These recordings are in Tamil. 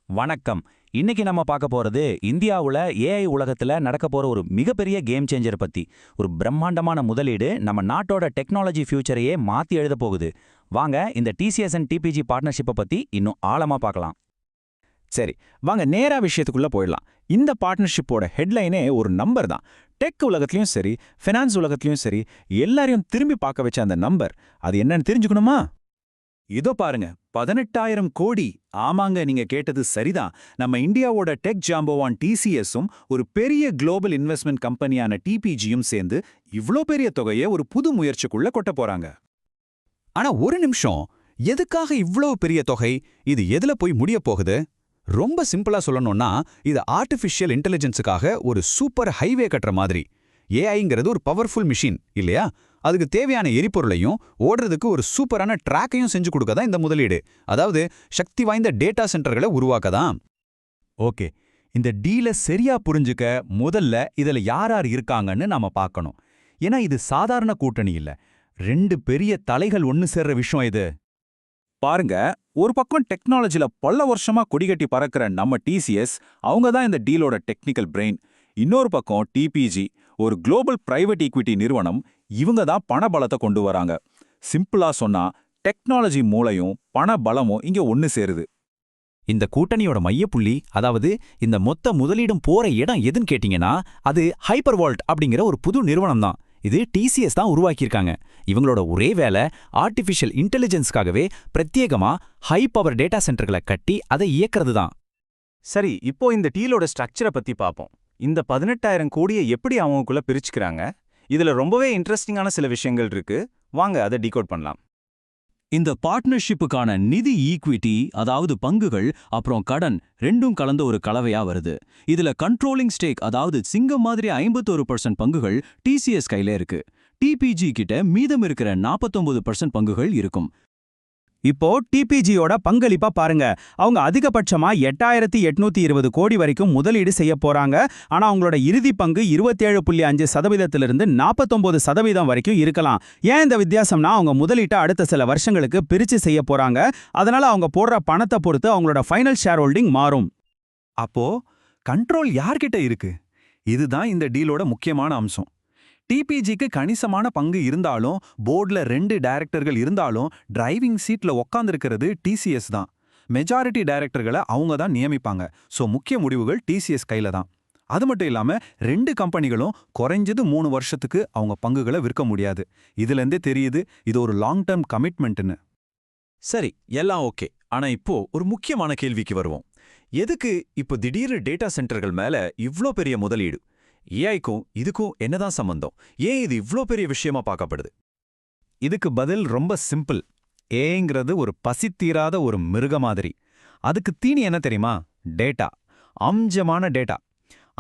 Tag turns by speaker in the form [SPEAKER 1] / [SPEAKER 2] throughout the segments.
[SPEAKER 1] வணக்கம். இன்னைக்கு நம்ம பார்க்க போறது இந்தியாவுல ஏஐ உலகத்துல நடக்க போற ஒரு மிகப்பெரிய கேம் சேஞ்சர் பத்தி. ஒரு பிரம்மாண்டமான முதலீடு நம்ம நாட்டோட டெக்னாலஜி ஃபியூச்சரையே மாத்தி எழுத போகுது. வாங்க இந்த டிசிஎஸ் அண்ட் டிபிஜி பார்ட்னர்ஷிப்பை பத்தி இன்னும் ஆழமா பார்க்கலாம்.
[SPEAKER 2] சரி, வாங்க நேரா விஷயத்துக்குள்ள போயிடலாம். இந்த பார்ட்னர்ஷிப்போட ஹெட்லைனே ஒரு நம்பர் தான். டெக் உலகத்திலயும் சரி, ஃபினான்ஸ் உலகத்திலயும் சரி, எல்லாரையும் திரும்பி பார்க்க வச்ச அந்த நம்பர், அது என்னன்னு தெரிஞ்சுக்கணுமா?
[SPEAKER 3] இதோ பாருங்க, 18,000 கோடி. ஆமாங்க, நீங்க கேட்டது சரிதான். நம்ம இந்தியாவோட டெக் ஜாம்பவான் டிசிஎஸும் ஒரு பெரிய குளோபல் இன்வெஸ்ட்மெண்ட் கம்பெனியான டிபிஜியும் சேர்ந்து இவ்ளோ பெரிய தொகையை ஒரு புது முயற்சிக்குள்ள கொட்ட போறாங்க.
[SPEAKER 2] ஆனா ஒரு நிமிஷம், எதுக்காக இவ்ளோ பெரிய தொகை? இது எதுல போய் முடிய போகுது? ரொம்ப சிம்பிளா சொல்லணும்னா, இது ஆர்டிஃபிஷியல் இன்டெலிஜென்ஸுக்காக ஒரு சூப்பர் ஹைவே கட்டுற மாதிரி. ஏஐங்கிறது ஒரு பவர்ஃபுல் மிஷின் இல்லையா? அதுக்கு தேவையான எரிபொருளையும் ஓடுறதுக்கு ஒரு சூப்பரான ட்ராக்கையும் செஞ்சு கொடுக்க தான் இந்த முதலீடு. அதாவது சக்தி வாய்ந்த டேட்டா சென்டர்களை உருவாக்க தான்.
[SPEAKER 1] ஓகே, இந்த டீலை சரியா புரிஞ்சுக்க முதல்ல இதுல யார் யார் இருக்காங்கன்னு நாம பார்க்கணும். ஏன்னா இது சாதாரண கூட்டணி இல்ல, ரெண்டு பெரிய தலைகள் ஒன்னு சேர்ற விஷயம் இது.
[SPEAKER 3] பாருங்க, ஒரு பக்கம் டெக்னாலஜில பல வருஷமா கொடிகட்டி பறக்கிற நம்ம டிசிஎஸ், அவங்க தான் இந்த டீலோட டெக்னிக்கல் பிரெயின். இன்னொரு பக்கம் டிபிஜி, ஒரு குளோபல் பிரைவேட் ஈக்விட்டி நிறுவனம், இவங்க தான் பணபலத்தை கொண்டு வராங்க. சிம்பிளா சொன்னா, டெக்னாலஜி மூளையும் பண பலமும் இங்க ஒன்னு சேருது.
[SPEAKER 1] இந்த கூட்டணியோட மையப்புள்ளி, அதாவது இந்த மொத்த முதலீடும் போற இடம் எதுன்னு கேட்டீங்கன்னா, அது ஹைப்பர்வால்ட் அப்படிங்கிற ஒரு புது நிறுவனம் தான். இது டிசிஎஸ் தான் உருவாக்கியிருக்காங்க. இவங்களோட ஒரே வேலை ஆர்டிஃபிஷியல் இன்டெலிஜென்ஸ்க்காகவே பிரத்யேகமா ஹை பவர் டேட்டா சென்டர்களை கட்டி அதை இயக்கிறது தான்.
[SPEAKER 3] சரி, இப்போ இந்த டீலோட ஸ்ட்ரக்சரை பத்தி பார்ப்போம். இந்த 18,000 கோடியை எப்படி அவங்களுக்குள்ள பிரிச்சுக்கிறாங்க? இதுல ரொம்பவே இன்ட்ரெஸ்டிங்கான சில விஷயங்கள் இருக்கு. வாங்க அதை டீகோட் பண்ணலாம்.
[SPEAKER 4] இந்த பார்ட்னர்ஷிப்புக்கான நிதி ஈக்விட்டி, அதாவது பங்குகள், அப்புறம் கடன் ரெண்டும் கலந்த ஒரு கலவையா வருது. இதுல கண்ட்ரோலிங் ஸ்டேக், அதாவது சிங்கம் மாதிரி 51% பங்குகள் டிசிஎஸ் கையில இருக்கு. டிபிஜி கிட்ட மீதம் இருக்கிற 49% பங்குகள் இருக்கும்.
[SPEAKER 2] இப்போ டிபிஜியோட பங்களிப்பா பாருங்க. அவங்க அதிகபட்சமா 8,820 கோடி வரைக்கும் முதலீடு செய்ய போறாங்க. ஆனா அவங்களோட இறுதி பங்கு 27.5% 49% வரைக்கும் இருக்கலாம். ஏன் இந்த வித்தியாசம்னா, அவங்க முதலீட்டை அடுத்த சில வருஷங்களுக்கு பிரிச்சு செய்ய போறாங்க. அதனால அவங்க போடுற பணத்தை பொறுத்து அவங்களோட ஃபைனல் ஷேர் ஹோல்டிங் மாறும்.
[SPEAKER 3] அப்போ கண்ட்ரோல் யார்கிட்ட இருக்கு? இதுதான் இந்த டீலோட முக்கியமான அம்சம். டிபிஜிக்கு கணிசமான பங்கு இருந்தாலும், போர்டில் 2 டைரக்டர்கள் இருந்தாலும், டிரைவிங் சீட்ல உக்காந்துருக்கிறது டிசிஎஸ் தான். மெஜாரிட்டி டைரக்டர்களை அவங்க தான் நியமிப்பாங்க. ஸோ முக்கிய முடிவுகள் டிசிஎஸ் கையில தான். அது மட்டும் இல்லாம 2 கம்பெனிகளும் குறைஞ்சது 3 வருஷத்துக்கு அவங்க பங்குகளை விற்க முடியாது. இதுலேருந்தே தெரியுது இது ஒரு லாங் டேர்ம் கமிட்மெண்ட்னு.
[SPEAKER 4] சரி, எல்லாம் ஓகே. ஆனா இப்போ ஒரு முக்கியமான கேள்விக்கு வருவோம். எதுக்கு இப்போ திடீர்னு டேட்டா சென்டர்கள் மேல இவ்ளோ பெரிய முதலீடு? ஏஐக்கும் இதுக்கும் என்னதான் சம்பந்தம்? ஏன் இது இவ்ளோ பெரிய விஷயமா பார்க்கப்படுது?
[SPEAKER 2] இதுக்கு பதில் ரொம்ப சிம்பிள். ஏங்கிறது ஒரு பசித்தீராத ஒரு மிருக மாதிரி. அதுக்கு தீனி என்ன தெரியுமா? டேட்டா. அம்சமான டேட்டா.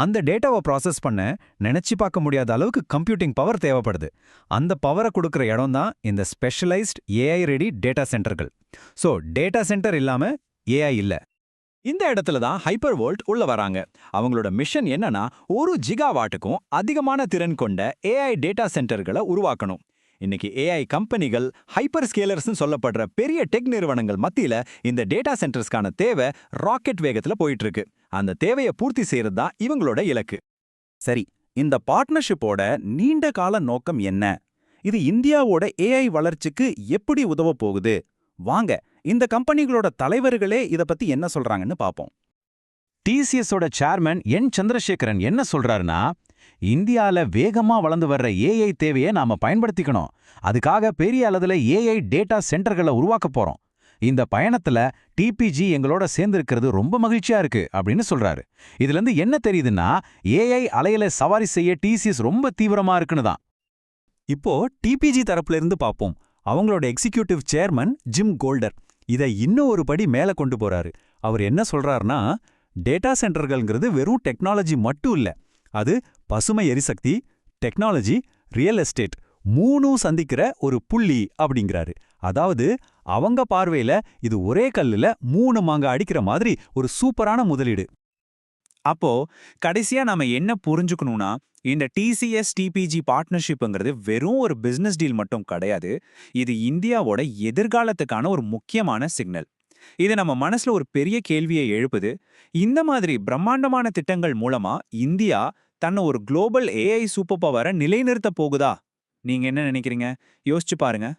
[SPEAKER 2] அந்த டேட்டாவை ப்ராசஸ் பண்ண நினைச்சு பார்க்க முடியாத அளவுக்கு கம்ப்யூட்டிங் பவர் தேவைப்படுது. அந்த பவரை கொடுக்குற இடம் தான் இந்த ஸ்பெஷலைஸ்ட் ஏஐ ரெடி டேட்டா சென்டர்கள். ஸோ டேட்டா சென்டர் இல்லாம ஏஐ இல்ல.
[SPEAKER 3] இந்த இடத்துல தான் ஹைப்பர்வோல்ட் உள்ள வராங்க. அவங்களோட மிஷன் என்னன்னா, 1 ஜிகாவாட்டுக்கும் அதிகமான திறன் கொண்ட ஏஐ டேட்டா சென்டர்களை உருவாக்கணும். இன்னைக்கு ஏஐ கம்பெனிகள், ஹைப்பர் ஸ்கேலர்ஸ்னு சொல்லப்படுற பெரிய டெக் நிறுவனங்கள் மத்தியில இந்த டேட்டா சென்டர்ஸ்க்கான தேவை ராக்கெட் வேகத்துல போயிட்டு இருக்கு. அந்த தேவையை பூர்த்தி செய்யறது தான் இவங்களோட இலக்கு.
[SPEAKER 2] சரி, இந்த பார்ட்னர்ஷிப்போட நீண்ட கால நோக்கம் என்ன? இது இந்தியாவோட ஏஐ வளர்ச்சிக்கு எப்படி உதவ போகுது? வாங்க இந்த கம்பெனிகளோட தலைவர்களே இத பத்தி என்ன சொல்றாங்கன்னு பாப்போம்.
[SPEAKER 1] டிசிஎஸோட சேர்மன் என் சந்திரசேகரன் என்ன சொல்றாருன்னா, இந்தியால வேகமா வளர்ந்து வர்ற ஏஐ தேவையை நாம பயன்படுத்திக்கணும். அதுக்காக பெரிய அளவுல ஏஐ டேட்டா சென்டர்களை உருவாக்க போறோம். இந்த பயணத்துல டிபிஜி எங்களோட சேர்ந்திருக்கிறது ரொம்ப மகிழ்ச்சியா இருக்கு அப்படின்னு சொல்றாரு. இதுல இருந்து என்ன தெரியுதுன்னா, ஏஐ அலையில சவாரி செய்ய டிசிஎஸ் ரொம்ப தீவிரமா இருக்குன்னு தான்.
[SPEAKER 3] இப்போ டிபிஜி தரப்புல இருந்து பார்ப்போம். அவங்களோட எக்ஸிகியூட்டிவ் சேர்மன் ஜிம் கோல்டர் இதை இன்னும் ஒரு படி மேல கொண்டு போறாரு. அவர் என்ன சொல்றாருன்னா, டேட்டா சென்டர்கள்ங்கிறது வெறும் டெக்னாலஜி மட்டும் இல்ல, அது பசுமை எரிசக்தி, டெக்னாலஜி, ரியல் எஸ்டேட் 3ம் சந்திக்கிற ஒரு புள்ளி அப்படிங்கிறாரு. அதாவது அவங்க பார்வையில இது ஒரே கல்லுல 3 மாங்க அடிக்கிற மாதிரி ஒரு சூப்பரான முதலீடு. அப்போ கடைசியா நாம என்ன புரிஞ்சுக்கணும்னா, இந்த டிசிஎஸ் டிபிஜி பார்ட்னர்ஷிப்ங்கிறது வெறும் ஒரு பிசினஸ் டீல் மட்டும் கிடையாது. இது இந்தியாவோட எதிர்காலத்துக்கான ஒரு முக்கியமான சிக்னல்.
[SPEAKER 5] இது நம்ம மனசுல ஒரு பெரிய கேள்வியை எழுப்புது. இந்த மாதிரி பிரம்மாண்டமான திட்டங்கள் மூலமா இந்தியா தன்னை ஒரு குளோபல் ஏஐ சூப்பர் பவரை நிலைநிறுத்த போகுதா? நீங்க என்ன நினைக்கிறீங்க? யோசிச்சு பாருங்க.